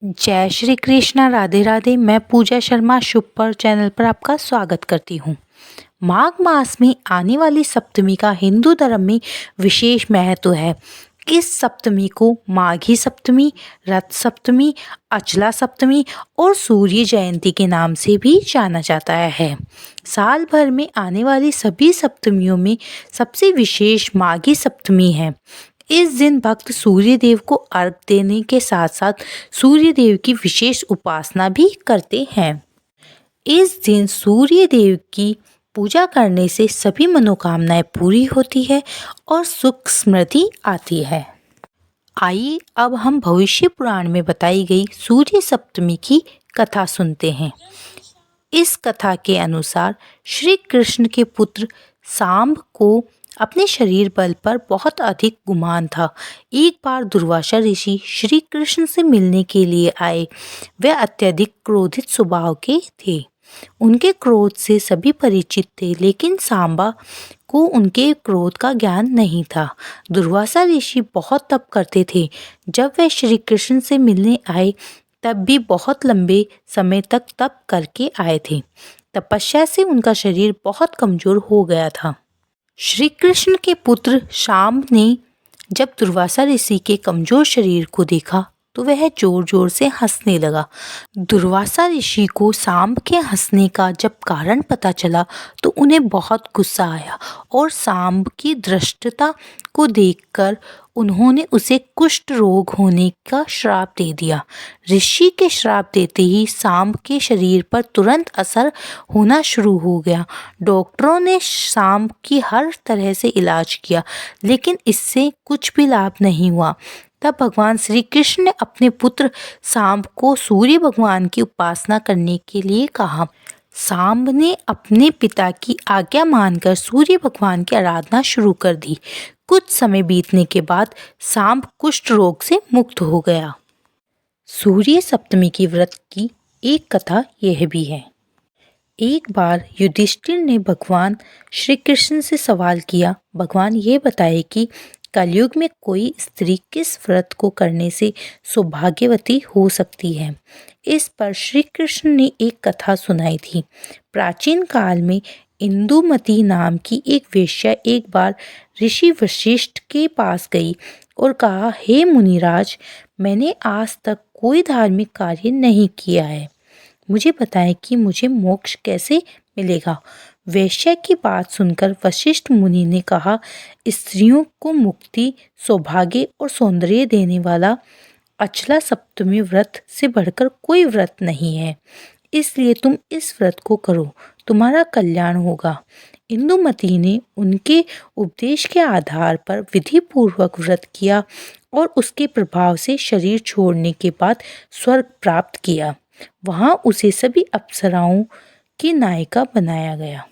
जय श्री कृष्णा, राधे राधे। मैं पूजा शर्मा शुभ पर चैनल पर आपका स्वागत करती हूँ। माघ मास में आने वाली सप्तमी का हिंदू धर्म में विशेष महत्व है। इस सप्तमी को माघी सप्तमी, रथ सप्तमी, अचला सप्तमी और सूर्य जयंती के नाम से भी जाना जाता है। साल भर में आने वाली सभी सप्तमियों में सबसे विशेष माघी सप्तमी है। इस दिन भक्त सूर्य देव को अर्घ देने के साथ साथ सूर्य देव की विशेष उपासना भी करते हैं। इस दिन सूर्य देव की पूजा करने से सभी मनोकामनाएं पूरी होती है और सुख समृद्धि आती है। आइए अब हम भविष्य पुराण में बताई गई सूर्य सप्तमी की कथा सुनते हैं। इस कथा के अनुसार श्री कृष्ण के पुत्र सांब को अपने शरीर बल पर बहुत अधिक गुमान था। एक बार दुर्वासा ऋषि श्री कृष्ण से मिलने के लिए आए। वे अत्यधिक क्रोधित स्वभाव के थे। उनके क्रोध से सभी परिचित थे, लेकिन सांबा को उनके क्रोध का ज्ञान नहीं था। दुर्वासा ऋषि बहुत तप करते थे। जब वे श्री कृष्ण से मिलने आए तब भी बहुत लंबे समय तक तप करके आए थे। तपस्या से उनका शरीर बहुत कमजोर हो गया था। श्री कृष्ण के पुत्र शाम्ब ने जब दुर्वासा ऋषि के कमजोर शरीर को देखा तो वह जोर जोर से हंसने लगा। दुर्वासा ऋषि को सांब के हंसने का जब कारण पता चला तो उन्हें बहुत गुस्सा आया और सांब की धृष्टता को देखकर उन्होंने उसे कुष्ठ रोग होने का श्राप दे दिया। ऋषि के श्राप देते ही सांब के शरीर पर तुरंत असर होना शुरू हो गया। डॉक्टरों ने सांब की हर तरह से इलाज किया, लेकिन इससे कुछ भी लाभ नहीं हुआ। तब भगवान श्री कृष्ण ने अपने पुत्र सांब को सूर्य भगवान की उपासना करने के लिए कहा। सांब ने अपने पिता की आज्ञा मानकर सूर्य भगवान की आराधना शुरू कर दी। कुछ समय बीतने के बाद सांब कुष्ठ रोग से मुक्त हो गया। सूर्य सप्तमी की व्रत की एक कथा यह भी है। एक बार युधिष्ठिर ने भगवान श्री कृष्ण से सवाल किया, भगवान ये बताए कि कलयुग में कोई स्त्री किस व्रत को करने से सौभाग्यवती हो सकती है। इस पर श्री कृष्ण ने एक कथा सुनाई थी। प्राचीन काल में इंदुमती नाम की एक वेश्या एक बार ऋषि वशिष्ठ के पास गई और कहा, हे मुनिराज, मैंने आज तक कोई धार्मिक कार्य नहीं किया है। मुझे बताएं कि मुझे मोक्ष कैसे मिलेगा। वेश्या की बात सुनकर वशिष्ठ मुनि ने कहा, स्त्रियों को मुक्ति, सौभाग्य और सौंदर्य देने वाला अचला सप्तमी व्रत से बढ़कर कोई व्रत नहीं है, इसलिए तुम इस व्रत को करो, तुम्हारा कल्याण होगा। इंदुमती ने उनके उपदेश के आधार पर विधि पूर्वक व्रत किया और उसके प्रभाव से शरीर छोड़ने के बाद स्वर्ग प्राप्त किया। वहां उसे सभी अप्सराओं की नायिका बनाया गया।